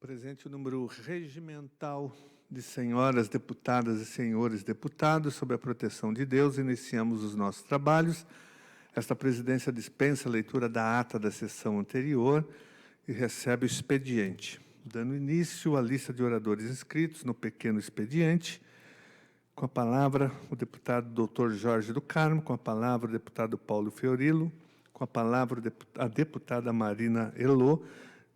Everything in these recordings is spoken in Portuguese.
presente o número regimental de senhoras deputadas e senhores deputados, sob a proteção de Deus, iniciamos os nossos trabalhos. Esta presidência dispensa a leitura da ata da sessão anterior e recebe o expediente. Dando início à lista de oradores inscritos no pequeno expediente, com a palavra o deputado Dr. Jorge do Carmo, com a palavra o deputado Paulo Fiorilo, com a palavra a deputada Marina Elô,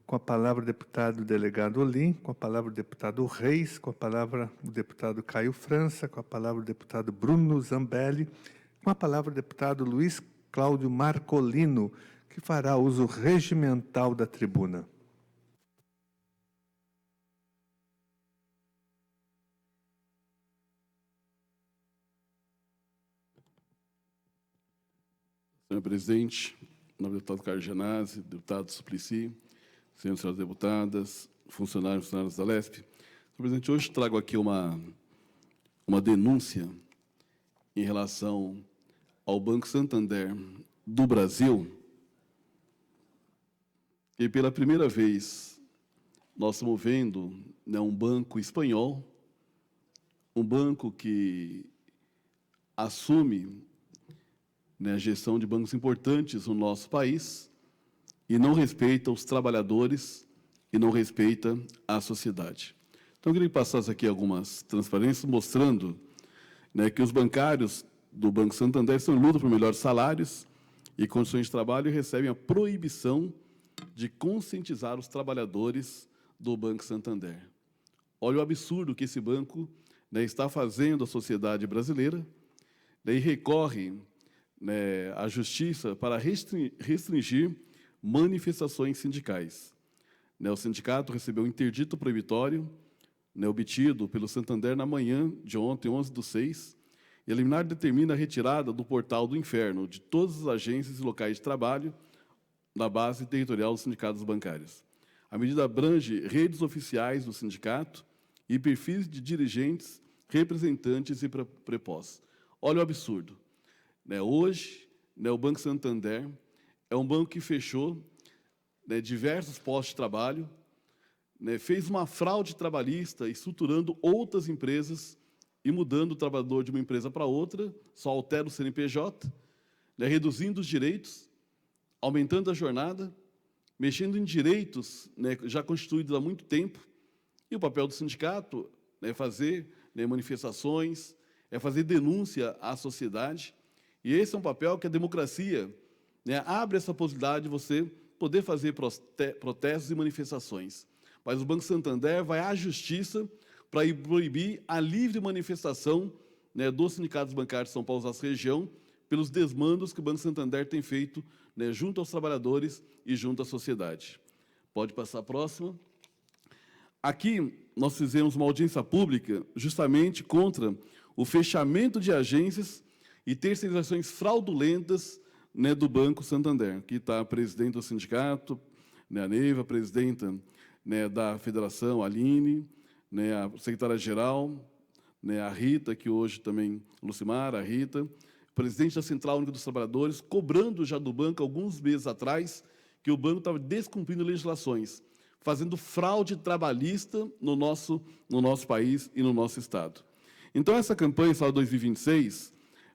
com a palavra o deputado delegado Olim, com a palavra o deputado Reis, com a palavra o deputado Caio França, com a palavra o deputado Bruno Zambelli, com a palavra o deputado Luiz Cláudio Marcolino, que fará uso regimental da tribuna. Senhor presidente, em nome do deputado Carlos Genasi, deputado Suplicy, senhoras e senhores deputadas, funcionários e funcionárias da LESP. Senhor presidente, hoje trago aqui uma denúncia em relação ao Banco Santander do Brasil, e pela primeira vez nós estamos vendo, né, um banco espanhol, um banco que assume, né, a gestão de bancos importantes no nosso país e não respeita os trabalhadores e não respeita a sociedade. Então, eu queria que passasse aqui algumas transparências mostrando, né, que os bancários do Banco Santander estão em luta por melhores salários e condições de trabalho e recebem a proibição de conscientizar os trabalhadores do Banco Santander. Olha o absurdo que esse banco, né, está fazendo à sociedade brasileira, né, e recorre, né, à justiça para restringir manifestações sindicais. Né, o sindicato recebeu um interdito proibitório, né, obtido pelo Santander na manhã de ontem, 11/6, e a liminar determina a retirada do portal do inferno de todas as agências e locais de trabalho na base territorial dos sindicatos bancários. A medida abrange redes oficiais do sindicato e perfis de dirigentes, representantes e prepostos. Olha o absurdo. Né, hoje, né, o Banco Santander é um banco que fechou, né, diversos postos de trabalho, né, fez uma fraude trabalhista, estruturando outras empresas e mudando o trabalhador de uma empresa para outra, só altera o CNPJ, né, reduzindo os direitos, aumentando a jornada, mexendo em direitos, né, já constituídos há muito tempo. E o papel do sindicato é fazer, né, manifestações, é fazer denúncia à sociedade. E esse é um papel que a democracia, né, abre essa possibilidade de você poder fazer protestos e manifestações. Mas o Banco Santander vai à justiça para proibir a livre manifestação, né, dos sindicatos bancários de São Paulo e região pelos desmandos que o Banco Santander tem feito, né, junto aos trabalhadores e junto à sociedade. Pode passar a próxima. Aqui nós fizemos uma audiência pública justamente contra o fechamento de agências e terceirizações fraudulentas, né, do Banco Santander. Aqui está a presidente do sindicato, né, a Neiva, a presidenta, né, da federação, a Aline, né, a secretária-geral, né, a Rita, que hoje também, Lucimar, a Rita, presidente da Central Única dos Trabalhadores, cobrando já do banco, alguns meses atrás, que o banco estava descumprindo legislações, fazendo fraude trabalhista no nosso país e no nosso Estado. Então, essa campanha, Saúde 2026,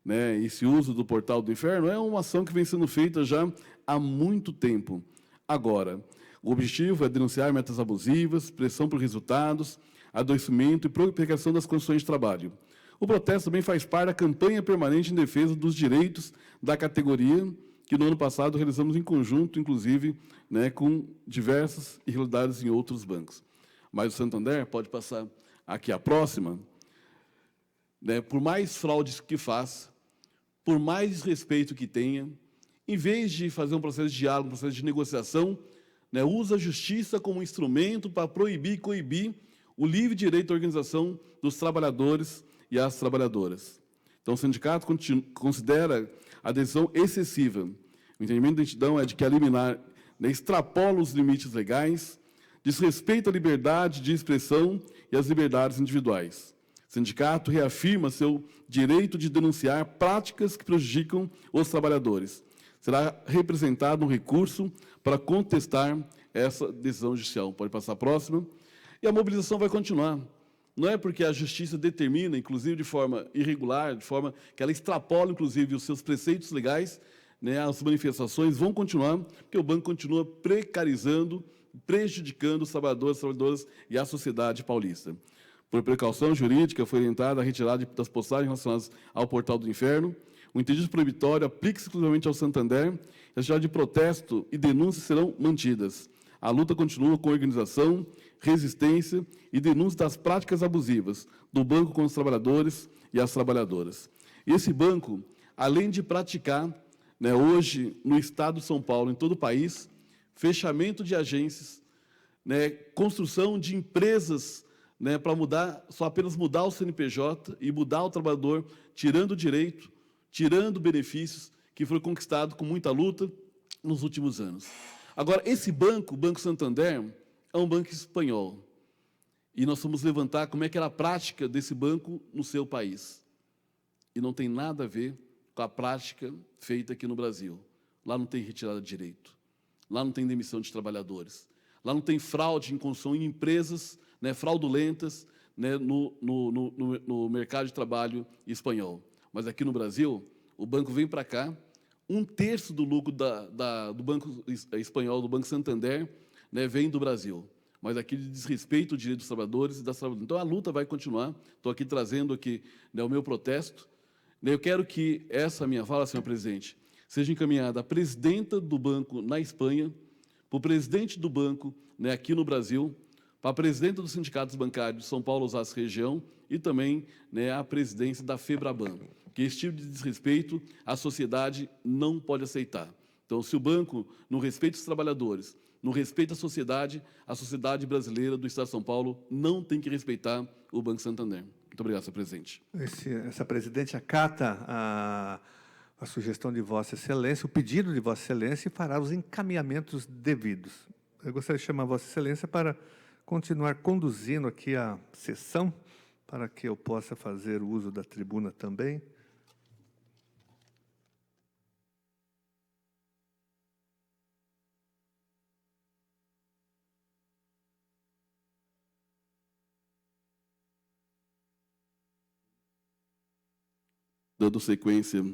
né, esse uso do portal do inferno, é uma ação que vem sendo feita já há muito tempo. Agora, o objetivo é denunciar metas abusivas, pressão por resultados, adoecimento e precarização das condições de trabalho. O protesto também faz parte da campanha permanente em defesa dos direitos da categoria, que no ano passado realizamos em conjunto, inclusive, né, com diversas irregularidades em outros bancos. Mas o Santander, pode passar aqui a próxima, né, por mais fraudes que faça, por mais desrespeito que tenha, em vez de fazer um processo de diálogo, um processo de negociação, né, usa a justiça como instrumento para proibir e coibir o livre direito à organização dos trabalhadores e as trabalhadoras. Então, o sindicato considera a decisão excessiva. O entendimento da entidão é de que a liminar, né, extrapola os limites legais, desrespeita a liberdade de expressão e as liberdades individuais. O sindicato reafirma seu direito de denunciar práticas que prejudicam os trabalhadores. Será representado um recurso para contestar essa decisão judicial. Pode passar a próxima. E a mobilização vai continuar. Não é porque a justiça determina, inclusive de forma irregular, de forma que ela extrapola, inclusive, os seus preceitos legais, né, as manifestações vão continuar, porque o banco continua precarizando, prejudicando os trabalhadores, trabalhadoras e a sociedade paulista. Por precaução jurídica, foi orientada a retirada das postagens relacionadas ao Portal do Inferno. O entendido proibitório aplica-se exclusivamente ao Santander. As atividades de protesto e denúncia serão mantidas. A luta continua com organização, resistência e denúncia das práticas abusivas do banco com os trabalhadores e as trabalhadoras. Esse banco, além de praticar, né, hoje, no estado de São Paulo, em todo o país, fechamento de agências, né, construção de empresas, né, para mudar, só apenas mudar o CNPJ e mudar o trabalhador, tirando direito, tirando benefícios que foram conquistados com muita luta nos últimos anos. Agora, esse banco, o Banco Santander, é um banco espanhol. E nós vamos levantar como é que era a prática desse banco no seu país. E não tem nada a ver com a prática feita aqui no Brasil. Lá não tem retirada de direito. Lá não tem demissão de trabalhadores. Lá não tem fraude em construção em empresas, né, fraudulentas, né, no mercado de trabalho espanhol. Mas aqui no Brasil, o banco vem para cá, 1/3 do lucro do Banco Espanhol, do Banco Santander, né, vem do Brasil. Mas aqui diz respeito ao direito dos trabalhadores e das trabalhadoras. Então, a luta vai continuar. Estou aqui trazendo aqui, né, o meu protesto. Eu quero que essa minha fala, senhor presidente, seja encaminhada à presidenta do banco na Espanha, para o presidente do banco, né, aqui no Brasil, para a presidenta dos sindicatos bancários de São Paulo, Osasco região, e também, né, a presidência da FEBRABAN, que esse tipo de desrespeito a sociedade não pode aceitar. Então, se o banco não respeita os trabalhadores, não respeita a sociedade brasileira do Estado de São Paulo não tem que respeitar o Banco Santander. Muito obrigado, senhor presidente. Essa presidente acata a sugestão de Vossa Excelência, o pedido de Vossa Excelência, e fará os encaminhamentos devidos. Eu gostaria de chamar Vossa Excelência para continuar conduzindo aqui a sessão, para que eu possa fazer o uso da tribuna também. Dando sequência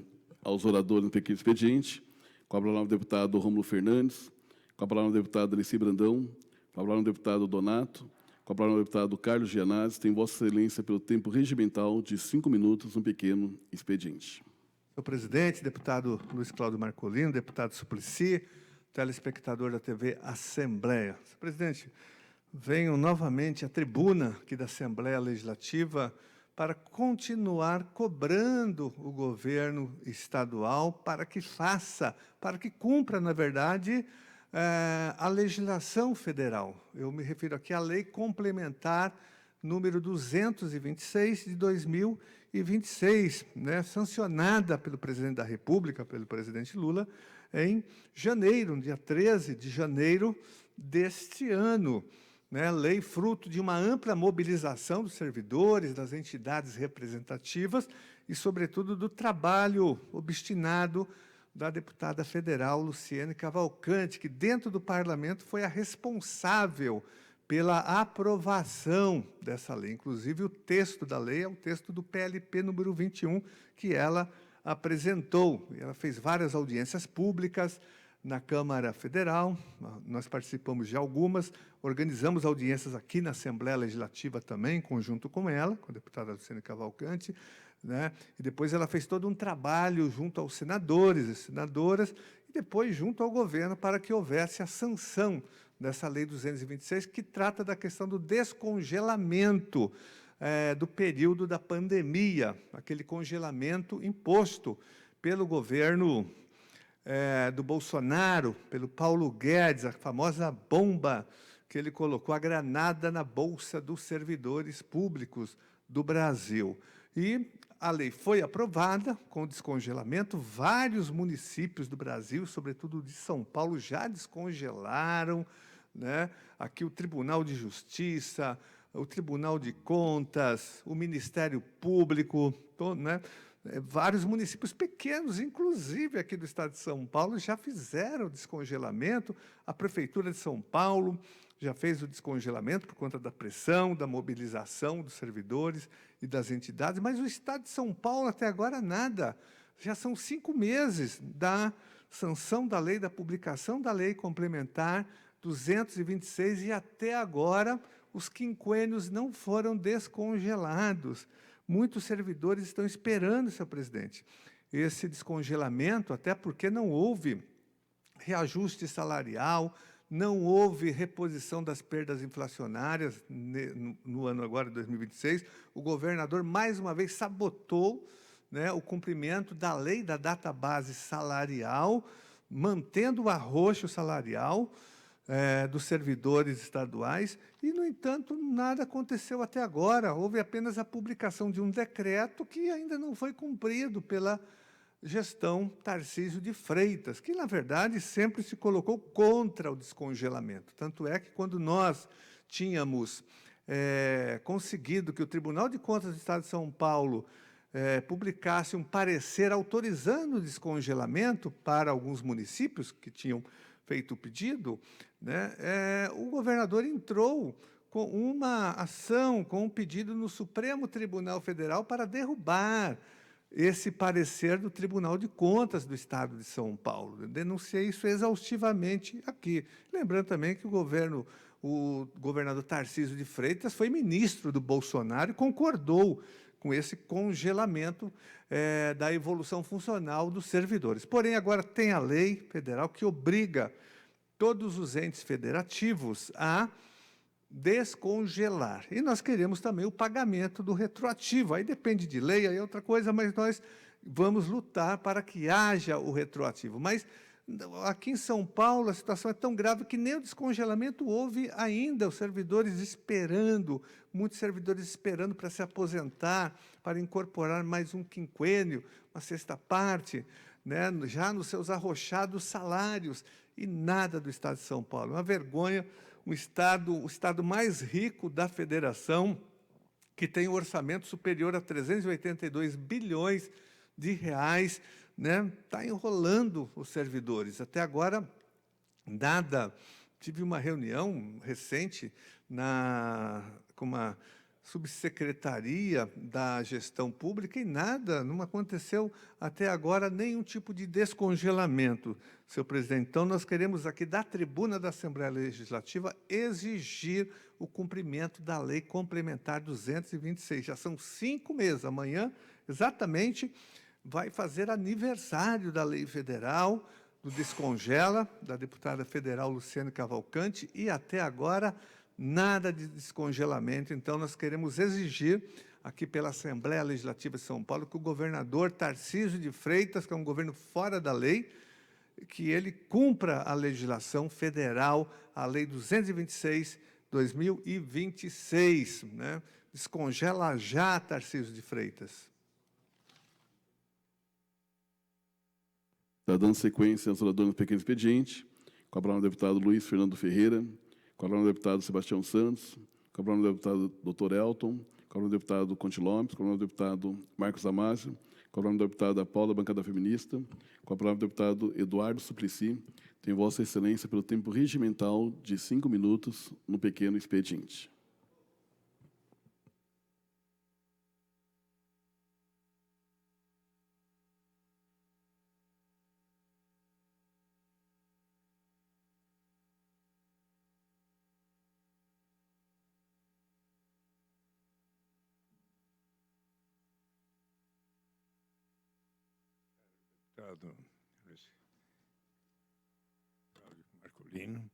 aos oradores no pequeno expediente, com a palavra o deputado Rômulo Fernandes, com a palavra o deputado Alessi Brandão, com a palavra o deputado Donato, com a palavra o deputado Carlos Gianazzi, tem Vossa Excelência pelo tempo regimental de 5 minutos no pequeno expediente. Senhor presidente, deputado Luiz Cláudio Marcolino, deputado Suplicy, telespectador da TV Assembleia. Senhor presidente, venho novamente à tribuna aqui da Assembleia Legislativa para continuar cobrando o governo estadual para que faça, para que cumpra, na verdade, a legislação federal. Eu me refiro aqui à Lei Complementar número 226 de 2026, né, sancionada pelo presidente da República, pelo presidente Lula, em janeiro, no dia 13 de janeiro deste ano. Né, lei fruto de uma ampla mobilização dos servidores, das entidades representativas e, sobretudo, do trabalho obstinado da deputada federal Luciene Cavalcante, que, dentro do parlamento, foi a responsável pela aprovação dessa lei. Inclusive, o texto da lei é o texto do PLP número 21, que ela apresentou. Ela fez várias audiências públicas na Câmara Federal, nós participamos de algumas, organizamos audiências aqui na Assembleia Legislativa também, em conjunto com ela, com a deputada Luciene Cavalcante, né? E depois ela fez todo um trabalho junto aos senadores e senadoras, e depois junto ao governo, para que houvesse a sanção dessa Lei 226, que trata da questão do descongelamento do período da pandemia, aquele congelamento imposto pelo governo do Bolsonaro, pelo Paulo Guedes, a famosa bomba que ele colocou, a granada na bolsa dos servidores públicos do Brasil. E a lei foi aprovada com descongelamento. Vários municípios do Brasil, sobretudo de São Paulo, já descongelaram, né? Aqui o Tribunal de Justiça, o Tribunal de Contas, o Ministério Público, né? Vários municípios pequenos, inclusive aqui do estado de São Paulo, já fizeram o descongelamento. A Prefeitura de São Paulo já fez o descongelamento por conta da pressão, da mobilização dos servidores e das entidades, mas o estado de São Paulo, até agora, nada. Já são 5 meses da sanção da lei, da publicação da lei complementar 226, e até agora os quinquênios não foram descongelados. Muitos servidores estão esperando, senhor presidente, esse descongelamento, até porque não houve reajuste salarial, não houve reposição das perdas inflacionárias no ano agora, 2026. O governador, mais uma vez, sabotou, né, o cumprimento da lei da database salarial, mantendo o arroxo salarial dos servidores estaduais, e, no entanto, nada aconteceu até agora. Houve apenas a publicação de um decreto que ainda não foi cumprido pela gestão Tarcísio de Freitas, que, na verdade, sempre se colocou contra o descongelamento. Tanto é que, quando nós tínhamos conseguido que o Tribunal de Contas do Estado de São Paulo publicasse um parecer autorizando o descongelamento para alguns municípios que tinham feito o pedido, né, o governador entrou com uma ação, com um pedido no Supremo Tribunal Federal para derrubar esse parecer do Tribunal de Contas do Estado de São Paulo. Eu denunciei isso exaustivamente aqui. Lembrando também que o governador Tarcísio de Freitas foi ministro do Bolsonaro e concordou com esse congelamento da evolução funcional dos servidores. Porém, agora tem a lei federal que obriga todos os entes federativos a descongelar. E nós queremos também o pagamento do retroativo. Aí depende de lei, aí é outra coisa, mas nós vamos lutar para que haja o retroativo. Mas aqui em São Paulo a situação é tão grave que nem o descongelamento houve ainda. Os servidores esperando, muitos servidores esperando para se aposentar, para incorporar mais um quinquênio, uma sexta parte, né, já nos seus arrochados salários, e nada do Estado de São Paulo. Uma vergonha, o estado mais rico da federação, que tem um orçamento superior a 382 bilhões de reais, né, está enrolando os servidores. Até agora, nada. Tive uma reunião recente com uma subsecretaria da gestão pública e nada, não aconteceu até agora nenhum tipo de descongelamento, senhor presidente. Então, nós queremos aqui, da tribuna da Assembleia Legislativa, exigir o cumprimento da Lei Complementar 226. Já são 5 meses. Amanhã, exatamente, vai fazer aniversário da lei federal, do Descongela, da deputada federal Luciane Cavalcante, e até agora nada de descongelamento. Então, nós queremos exigir aqui pela Assembleia Legislativa de São Paulo que o governador Tarcísio de Freitas, que é um governo fora da lei, que ele cumpra a legislação federal, a Lei 226/2026, né? Descongela já, Tarcísio de Freitas. Está dando sequência aos oradores do pequeno expediente. Com a palavra o deputado Luiz Fernando Ferreira, com a palavra o deputado Sebastião Santos, com a palavra o deputado Dr. Elton, com a palavra o deputado Conte Lopes, com a palavra o deputado Marcos Amásio, com a palavra a deputada Paula, bancada feminista, com a palavra o deputado Eduardo Suplicy. Tem Vossa Excelência pelo tempo regimental de 5 minutos no pequeno expediente. Deputado Cláudio Marcolino,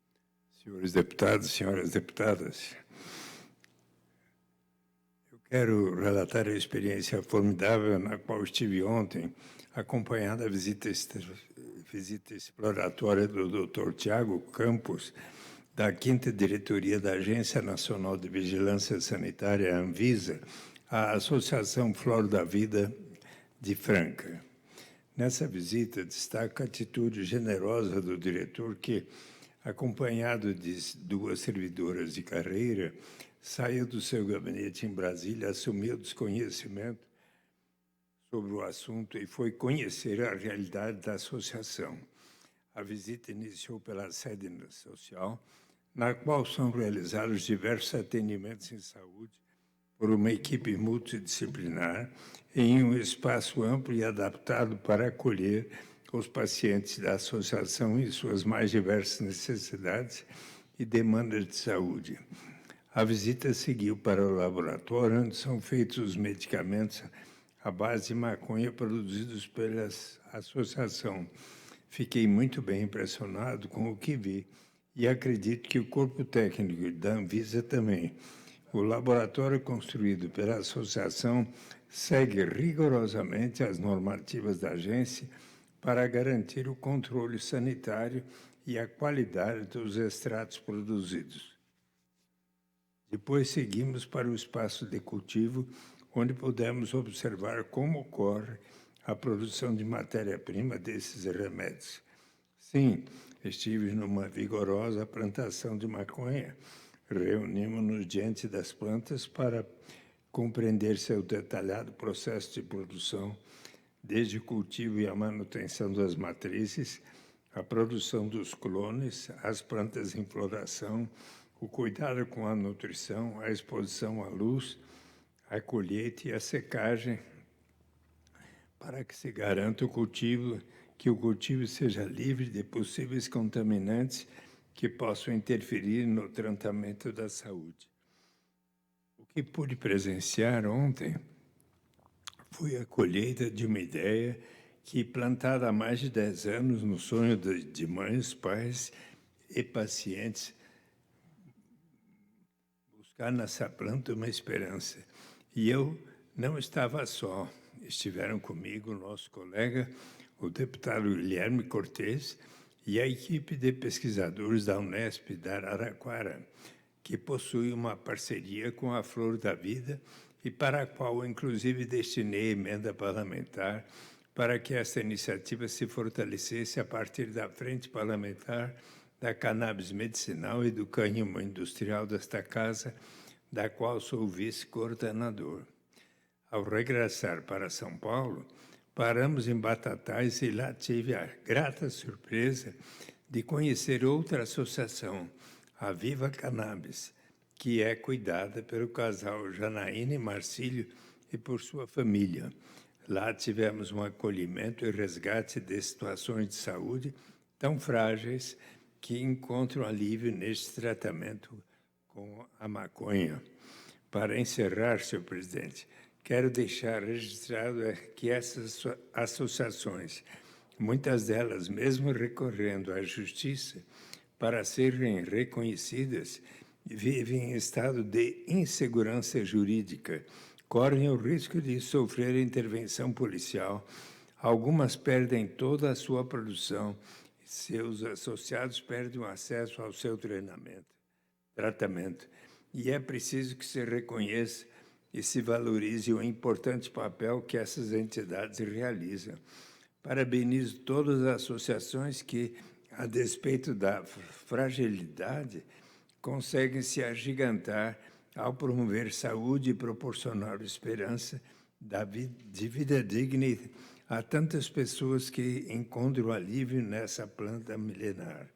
senhores deputados, senhoras deputadas, eu quero relatar a experiência formidável na qual estive ontem, acompanhando a visita exploratória do Dr. Tiago Campos, da 5ª Diretoria da Agência Nacional de Vigilância Sanitária, Anvisa, à Associação Flor da Vida de Franca. Nessa visita, destaca a atitude generosa do diretor que, acompanhado de 2 servidoras de carreira, saiu do seu gabinete em Brasília, assumiu o desconhecimento sobre o assunto e foi conhecer a realidade da associação. A visita iniciou pela sede social, na qual são realizados diversos atendimentos em saúde por uma equipe multidisciplinar em um espaço amplo e adaptado para acolher os pacientes da associação e suas mais diversas necessidades e demandas de saúde. A visita seguiu para o laboratório, onde são feitos os medicamentos à base de maconha produzidos pela associação. Fiquei muito bem impressionado com o que vi e acredito que o corpo técnico da Anvisa também. O laboratório construído pela associação segue rigorosamente as normativas da agência para garantir o controle sanitário e a qualidade dos extratos produzidos. Depois seguimos para o espaço de cultivo, onde pudemos observar como ocorre a produção de matéria-prima desses remédios. Sim, estive numa vigorosa plantação de maconha. Reunimos-nos diante das plantas para compreender seu detalhado processo de produção, desde o cultivo e a manutenção das matrizes, a produção dos clones, as plantas em floração, o cuidado com a nutrição, a exposição à luz, a colheita e a secagem, para que se garanta que o cultivo seja livre de possíveis contaminantes que possam interferir no tratamento da saúde. O que pude presenciar ontem foi a colheita de uma ideia que, plantada há mais de 10 anos no sonho de mães, pais e pacientes, buscar nessa planta uma esperança. E eu não estava só. Estiveram comigo o nosso colega, o deputado Guilherme Cortes, e a equipe de pesquisadores da Unesp da Araraquara, que possui uma parceria com a Flor da Vida e para a qual, inclusive, destinei emenda parlamentar para que essa iniciativa se fortalecesse a partir da Frente Parlamentar da Cannabis Medicinal e do Cânhamo Industrial desta casa, da qual sou vice-coordenador. Ao regressar para São Paulo, paramos em Batatais e lá tive a grata surpresa de conhecer outra associação, a Viva Cannabis, que é cuidada pelo casal Janaína e Marcílio e por sua família. Lá tivemos um acolhimento e resgate de situações de saúde tão frágeis que encontram alívio neste tratamento com a maconha. Para encerrar, senhor presidente, quero deixar registrado que essas associações, muitas delas mesmo recorrendo à justiça para serem reconhecidas, vivem em estado de insegurança jurídica, correm o risco de sofrer intervenção policial. Algumas perdem toda a sua produção, seus associados perdem o acesso ao seu tratamento. E é preciso que se reconheça e se valorize o importante papel que essas entidades realizam. Parabenizo todas as associações que, a despeito da fragilidade, conseguem se agigantar ao promover saúde e proporcionar esperança de vida digna a tantas pessoas que encontram alívio nessa planta milenar.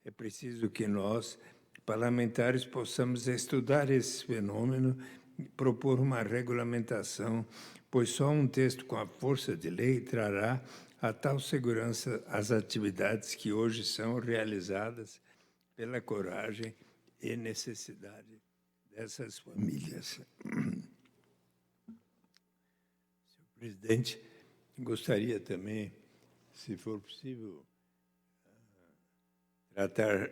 É preciso que nós, parlamentares, possamos estudar esse fenômeno e propor uma regulamentação, pois só um texto com a força de lei trará a tal segurança às atividades que hoje são realizadas pela coragem e necessidade dessas famílias. Senhor presidente, gostaria também, se for possível, tratar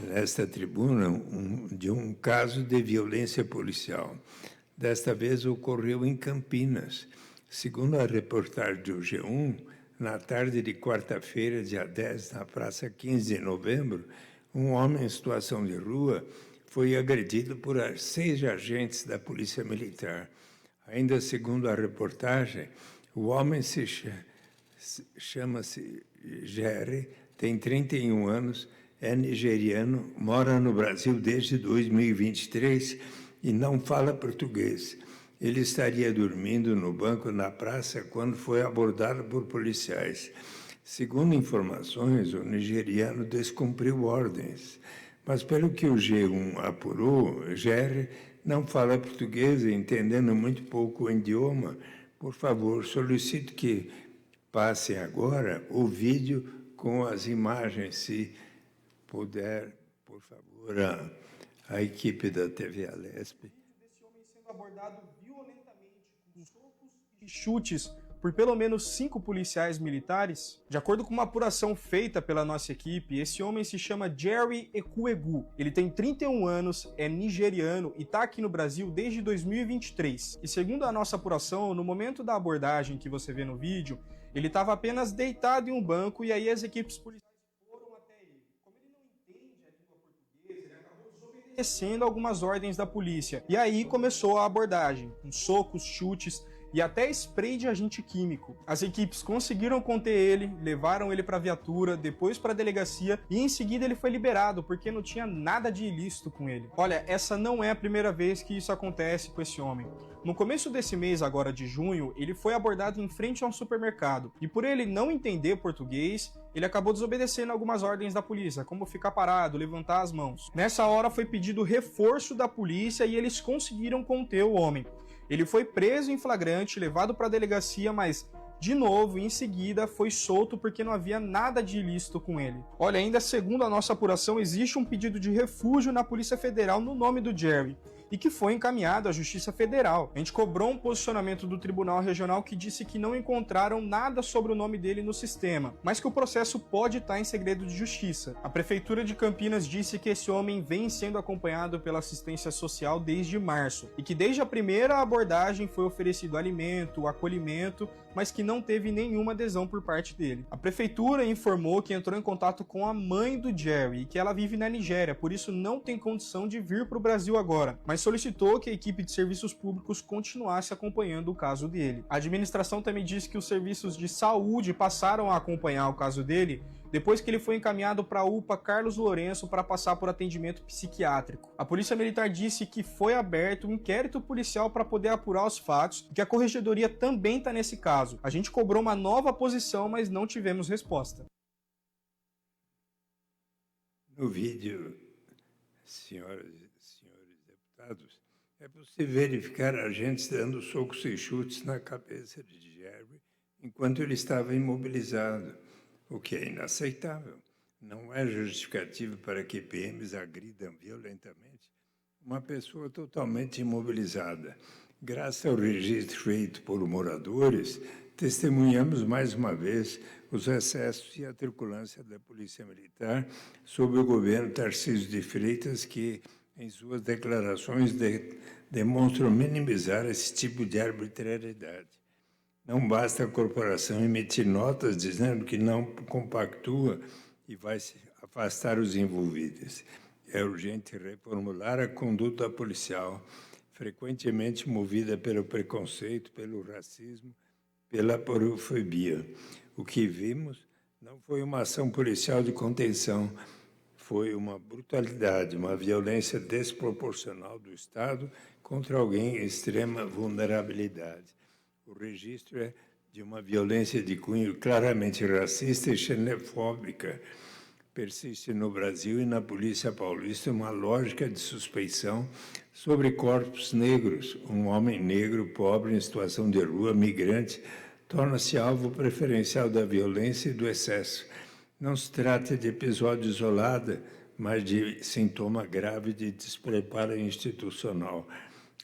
nesta tribuna de um caso de violência policial. Desta vez ocorreu em Campinas. Segundo a reportagem do G1, na tarde de quarta-feira, dia 10, na Praça 15 de Novembro, um homem em situação de rua foi agredido por 6 agentes da Polícia Militar. Ainda segundo a reportagem, o homem chama-se Jerry, tem 31 anos, é nigeriano, mora no Brasil desde 2023 e não fala português. ele estaria dormindo no banco na praça quando foi abordado por policiais. Segundo informações, o nigeriano descumpriu ordens, mas pelo que o G1 apurou, Jerry não fala português, entendendo muito pouco o idioma. Por favor, solicito que passem agora o vídeo com as imagens, se puder, por favor, a equipe da TV Alesp. Desse homem sendo abordado violentamente com socos e chutes por pelo menos 5 policiais militares. De acordo com uma apuração feita pela nossa equipe, esse homem se chama Jerry Ekuegu. Ele tem 31 anos, é nigeriano e está aqui no Brasil desde 2023. E segundo a nossa apuração, no momento da abordagem que você vê no vídeo, ele estava apenas deitado em um banco e aí as equipes policiais foram até ele. Como ele não entende a língua portuguesa, ele acabou desobedecendo algumas ordens da polícia. E aí começou a abordagem, com socos, chutes e até spray de agente químico. As equipes conseguiram conter ele, levaram ele para a viatura, depois para a delegacia e em seguida ele foi liberado porque não tinha nada de ilícito com ele. Olha, essa não é a primeira vez que isso acontece com esse homem. No começo desse mês, agora de junho, ele foi abordado em frente a um supermercado e por ele não entender português, ele acabou desobedecendo algumas ordens da polícia, como ficar parado, levantar as mãos. Nessa hora foi pedido reforço da polícia e eles conseguiram conter o homem. Ele foi preso em flagrante, levado para a delegacia, mas, de novo, em seguida, foi solto porque não havia nada de ilícito com ele. Olha, ainda segundo a nossa apuração, existe um pedido de refúgio na Polícia Federal no nome do Jerry, e que foi encaminhado à Justiça Federal. A gente cobrou um posicionamento do Tribunal Regional que disse que não encontraram nada sobre o nome dele no sistema, mas que o processo pode estar em segredo de justiça. A Prefeitura de Campinas disse que esse homem vem sendo acompanhado pela assistência social desde março, e que desde a primeira abordagem foi oferecido alimento, acolhimento, mas que não teve nenhuma adesão por parte dele. A Prefeitura informou que entrou em contato com a mãe do Jerry e que ela vive na Nigéria, por isso não tem condição de vir para o Brasil agora, mas solicitou que a equipe de serviços públicos continuasse acompanhando o caso dele. A administração também disse que os serviços de saúde passaram a acompanhar o caso dele depois que ele foi encaminhado para a UPA Carlos Lourenço para passar por atendimento psiquiátrico. A Polícia Militar disse que foi aberto um inquérito policial para poder apurar os fatos e que a Corregedoria também está nesse caso. A gente cobrou uma nova posição, mas não tivemos resposta. No vídeo, senhoras e senhores deputados, é possível verificar agentes dando socos e chutes na cabeça de Jerry enquanto ele estava imobilizado, o que é inaceitável. Não é justificativo para que PMs agridam violentamente uma pessoa totalmente imobilizada. Graças ao registro feito por moradores, testemunhamos mais uma vez os excessos e a truculência da Polícia Militar sob o governo Tarcísio de Freitas, que, em suas declarações, demonstram minimizar esse tipo de arbitrariedade. Não basta a corporação emitir notas dizendo que não compactua e vai se afastar os envolvidos. É urgente reformular a conduta policial, frequentemente movida pelo preconceito, pelo racismo, pela porofobia. O que vimos não foi uma ação policial de contenção, foi uma brutalidade, uma violência desproporcional do Estado contra alguém em extrema vulnerabilidade. O registro é de uma violência de cunho claramente racista e xenofóbica. Persiste no Brasil e na Polícia Paulista uma lógica de suspeição sobre corpos negros. Um homem negro, pobre, em situação de rua, migrante, torna-se alvo preferencial da violência e do excesso. Não se trata de episódio isolado, mas de sintoma grave de despreparo institucional.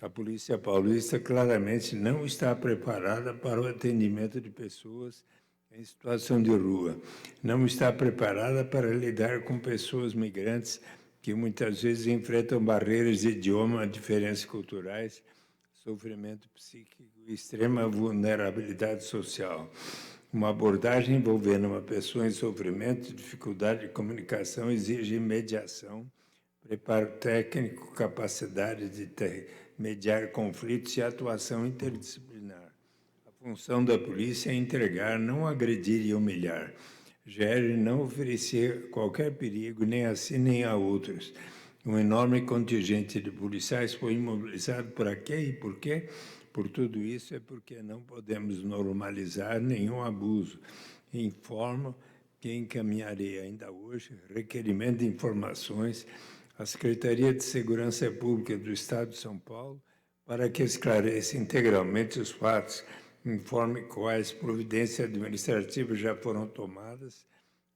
A Polícia Paulista claramente não está preparada para o atendimento de pessoas em situação de rua. Não está preparada para lidar com pessoas migrantes que muitas vezes enfrentam barreiras de idioma, diferenças culturais, sofrimento psíquico e extrema vulnerabilidade social. Uma abordagem envolvendo uma pessoa em sofrimento, dificuldade de comunicação, exige mediação, preparo técnico, capacidade de mediar conflitos e atuação interdisciplinar. A função da polícia é entregar, não agredir e humilhar. Jerry não oferecia qualquer perigo, nem a si nem a outros. Um enorme contingente de policiais foi imobilizado por quê e por quê? Por tudo isso é porque não podemos normalizar nenhum abuso. Informo que encaminharei ainda hoje requerimento de informações à Secretaria de Segurança Pública do Estado de São Paulo para que esclareça integralmente os fatos, informe quais providências administrativas já foram tomadas,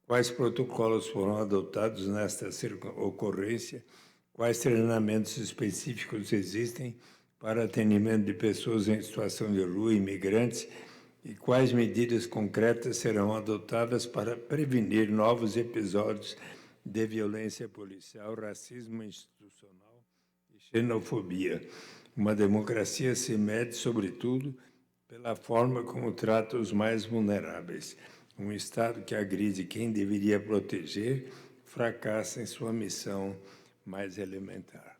quais protocolos foram adotados nesta ocorrência, quais treinamentos específicos existem para atendimento de pessoas em situação de rua, imigrantes, e quais medidas concretas serão adotadas para prevenir novos episódios de violência policial, racismo institucional e xenofobia. Uma democracia se mede, sobretudo, pela forma como trata os mais vulneráveis. Um Estado que agride quem deveria proteger fracassa em sua missão mais elementar.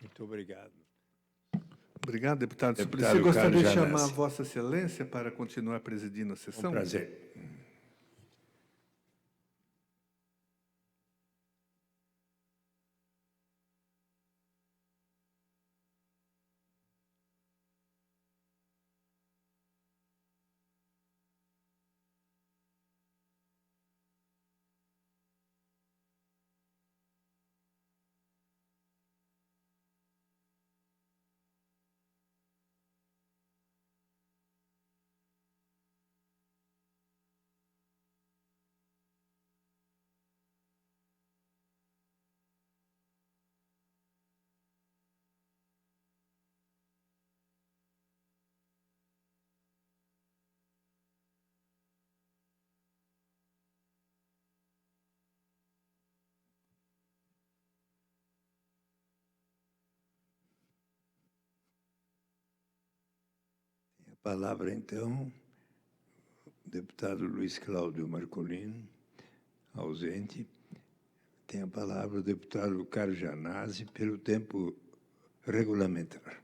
Muito obrigado. Obrigado, deputado Deputado Suplicy. Gostaria de Carlos chamar Janassi. Vossa Excelência para continuar presidindo a sessão. Um prazer. A palavra, então, o deputado Luiz Cláudio Marcolino, ausente. Tem a palavra o deputado Carlos Janassi, pelo tempo regulamentar.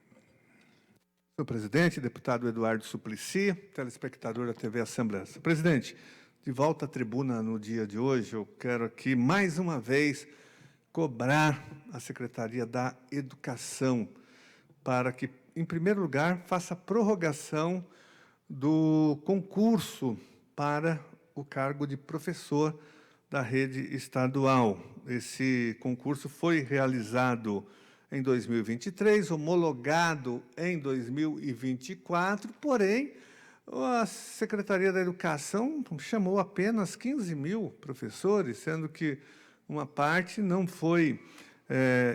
Senhor presidente, deputado Eduardo Suplicy, telespectador da TV Assembleia. Senhor presidente, de volta à tribuna no dia de hoje, eu quero aqui, mais uma vez, cobrar a Secretaria da Educação para que, em primeiro lugar, faça a prorrogação do concurso para o cargo de professor da rede estadual. Esse concurso foi realizado em 2023, homologado em 2024, porém, a Secretaria da Educação chamou apenas 15 mil professores, sendo que uma parte não foi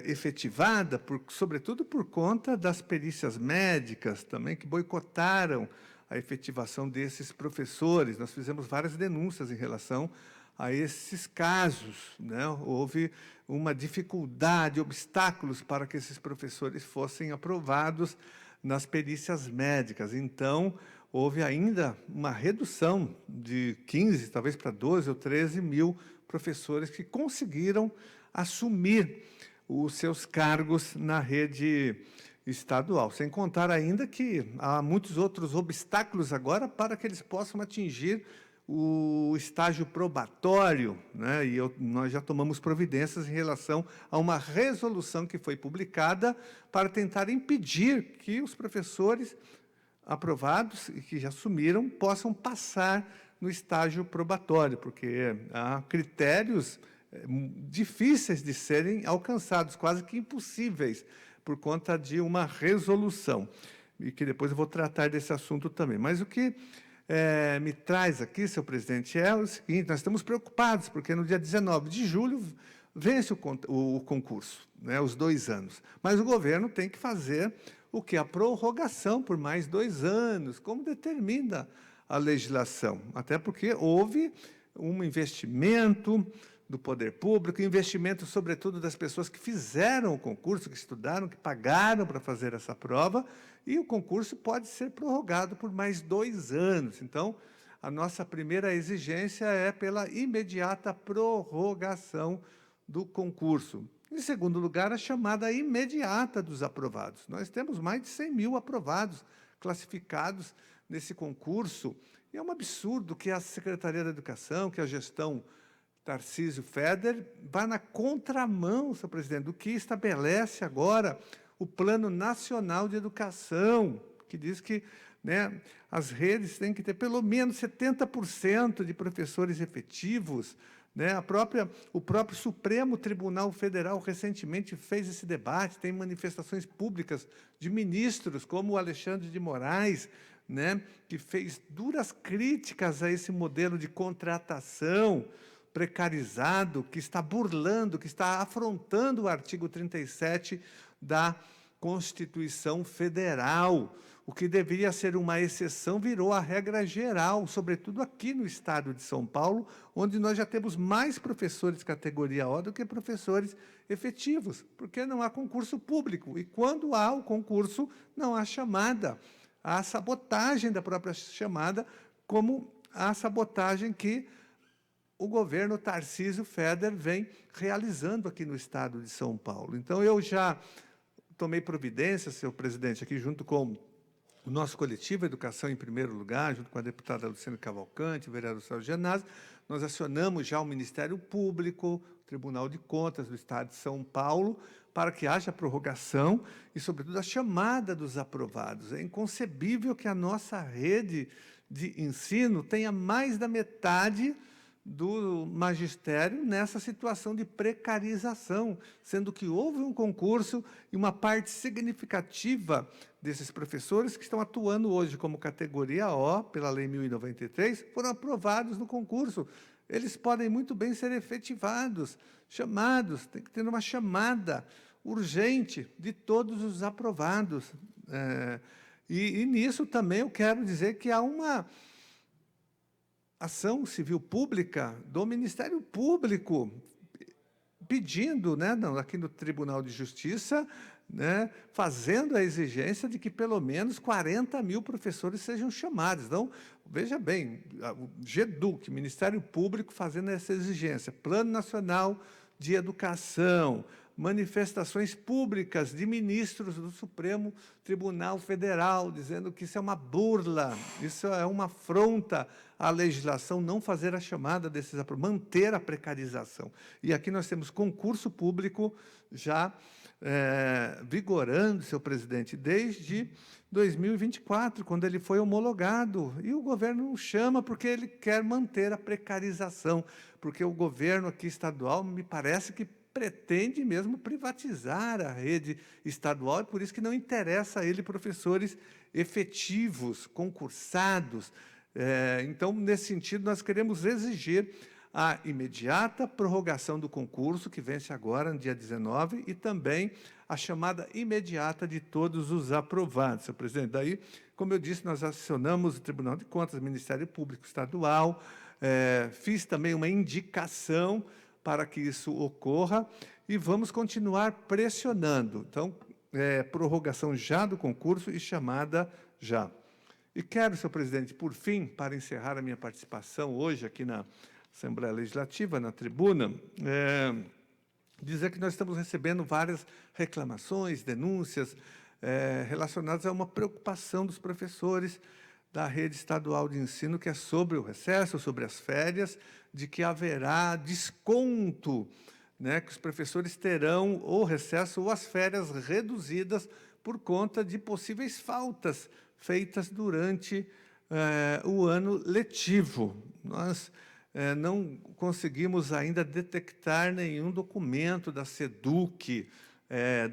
efetivada, sobretudo por conta das perícias médicas também, que boicotaram a efetivação desses professores. Nós fizemos várias denúncias em relação a esses casos, né? Houve uma dificuldade, obstáculos para que esses professores fossem aprovados nas perícias médicas. Então, houve ainda uma redução de 15, talvez para 12 ou 13 mil professores que conseguiram assumir os seus cargos na rede estadual. Sem contar ainda que há muitos outros obstáculos agora para que eles possam atingir o estágio probatório, né? E nós já tomamos providências em relação a uma resolução que foi publicada para tentar impedir que os professores aprovados e que já assumiram possam passar no estágio probatório, porque há critérios difíceis de serem alcançados, quase que impossíveis, por conta de uma resolução, e que depois eu vou tratar desse assunto também. Mas o que me traz aqui, senhor presidente, é o seguinte: nós estamos preocupados, porque no dia 19 de julho vence o concurso, né, os 2 anos, mas o governo tem que fazer o que? A prorrogação por mais 2 anos, como determina a legislação, até porque houve um investimento do poder público, investimento, sobretudo, das pessoas que fizeram o concurso, que estudaram, que pagaram para fazer essa prova, e o concurso pode ser prorrogado por mais 2 anos. Então, a nossa primeira exigência é pela imediata prorrogação do concurso. Em segundo lugar, a chamada imediata dos aprovados. Nós temos mais de 100 mil aprovados, classificados nesse concurso, e é um absurdo que a Secretaria da Educação, que a gestão Tarcísio Feder, vá na contramão, senhor presidente, do que estabelece agora o Plano Nacional de Educação, que diz que, né, as redes têm que ter pelo menos 70% de professores efetivos, né? O próprio Supremo Tribunal Federal recentemente fez esse debate, tem manifestações públicas de ministros, como o Alexandre de Moraes, né, que fez duras críticas a esse modelo de contratação precarizado, que está burlando, que está afrontando o artigo 37 da Constituição Federal. O que deveria ser uma exceção virou a regra geral, sobretudo aqui no estado de São Paulo, onde nós já temos mais professores categoria O do que professores efetivos, porque não há concurso público. E quando há o concurso, não há chamada. Há sabotagem da própria chamada, como a sabotagem que o governo Tarcísio Feder vem realizando aqui no estado de São Paulo. Então, eu já tomei providência, senhor presidente, aqui junto com o nosso coletivo Educação em Primeiro Lugar, junto com a deputada Luciana Cavalcante, o vereador Sérgio Genazzi, nós acionamos já o Ministério Público, o Tribunal de Contas do Estado de São Paulo, para que haja prorrogação e, sobretudo, a chamada dos aprovados. É inconcebível que a nossa rede de ensino tenha mais da metade do magistério nessa situação de precarização, sendo que houve um concurso e uma parte significativa desses professores que estão atuando hoje como categoria O, pela Lei 1093, foram aprovados no concurso. Eles podem muito bem ser efetivados, chamados, tem que ter uma chamada urgente de todos os aprovados. E nisso também eu quero dizer que há uma ação civil pública do Ministério Público pedindo, né, aqui no Tribunal de Justiça, né, fazendo a exigência de que pelo menos 40 mil professores sejam chamados. Então, veja bem, o GEDUC, Ministério Público, fazendo essa exigência, Plano Nacional de Educação, manifestações públicas de ministros do Supremo Tribunal Federal, dizendo que isso é uma burla, isso é uma afronta à legislação, não fazer a chamada desses aprovados, manter a precarização. E aqui nós temos concurso público já vigorando, senhor presidente, desde 2024, quando ele foi homologado, e o governo não chama porque ele quer manter a precarização, porque o governo aqui estadual, me parece que pretende mesmo privatizar a rede estadual, e por isso que não interessa a ele professores efetivos, concursados. Então, nesse sentido, nós queremos exigir a imediata prorrogação do concurso, que vence agora, no dia 19, e também a chamada imediata de todos os aprovados, senhor presidente. Daí, como eu disse, nós acionamos o Tribunal de Contas, o Ministério Público Estadual, fiz também uma indicação para que isso ocorra, e vamos continuar pressionando. Então, prorrogação já do concurso e chamada já. E quero, senhor presidente, por fim, para encerrar a minha participação hoje aqui na Assembleia Legislativa, na tribuna, dizer que nós estamos recebendo várias reclamações, denúncias relacionadas a uma preocupação dos professores da rede estadual de ensino, que é sobre o recesso, sobre as férias, de que haverá desconto, né, que os professores terão ou recesso ou as férias reduzidas por conta de possíveis faltas feitas durante o ano letivo. Nós não conseguimos ainda detectar nenhum documento da SEDUC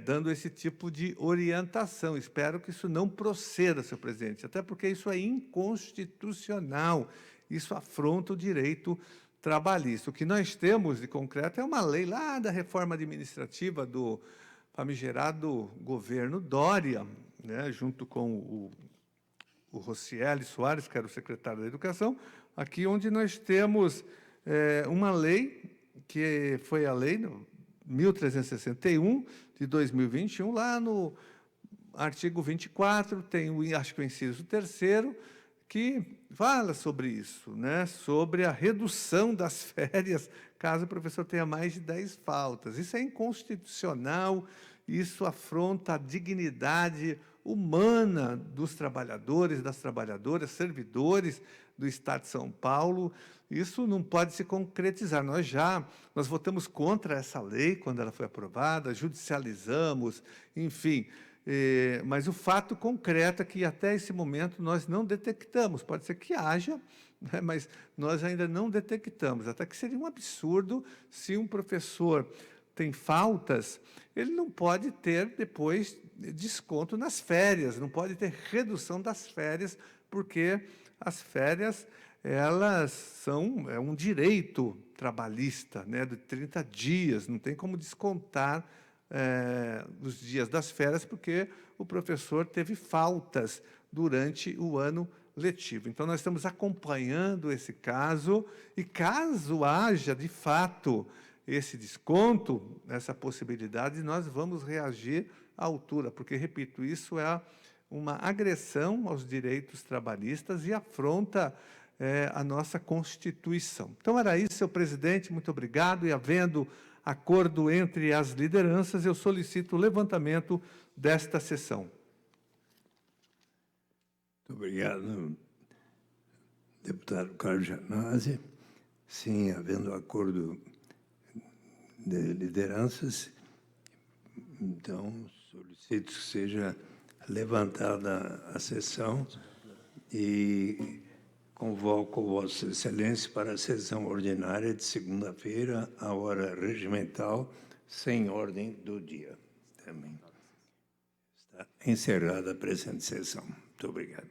dando esse tipo de orientação. Espero que isso não proceda, senhor presidente, até porque isso é inconstitucional, isso afronta o direito trabalhista. O que nós temos de concreto é uma lei lá da reforma administrativa do famigerado governo Dória, né, junto com o Rocieli Soares, que era o secretário da Educação, aqui onde nós temos uma lei, que foi a lei 1361, de 2021, lá no artigo 24, tem, acho que o inciso 3º, que fala sobre isso, né? Sobre a redução das férias, caso o professor tenha mais de 10 faltas. Isso é inconstitucional, isso afronta a dignidade humana dos trabalhadores, das trabalhadoras, servidores do Estado de São Paulo. Isso não pode se concretizar. Nós votamos contra essa lei quando ela foi aprovada, judicializamos, enfim. Mas o fato concreto é que, até esse momento, nós não detectamos. Pode ser que haja, né, mas nós ainda não detectamos. Até que seria um absurdo se um professor tem faltas, ele não pode ter, depois, desconto nas férias, não pode ter redução das férias, porque as férias, elas são um direito trabalhista, né, de 30 dias, não tem como descontar os dias das férias, porque o professor teve faltas durante o ano letivo. Então, nós estamos acompanhando esse caso, e caso haja, de fato, esse desconto, essa possibilidade, nós vamos reagir à altura, porque, repito, isso é uma agressão aos direitos trabalhistas e afronta a nossa Constituição. Então, era isso, senhor presidente, muito obrigado, e havendo acordo entre as lideranças, eu solicito o levantamento desta sessão. Muito obrigado, deputado Carlos Janazzi. Sim, havendo acordo de lideranças, então solicito que seja levantada a sessão e convoco Vossa Excelência para a sessão ordinária de segunda-feira, à hora regimental, sem ordem do dia. Também está encerrada a presente sessão. Muito obrigado.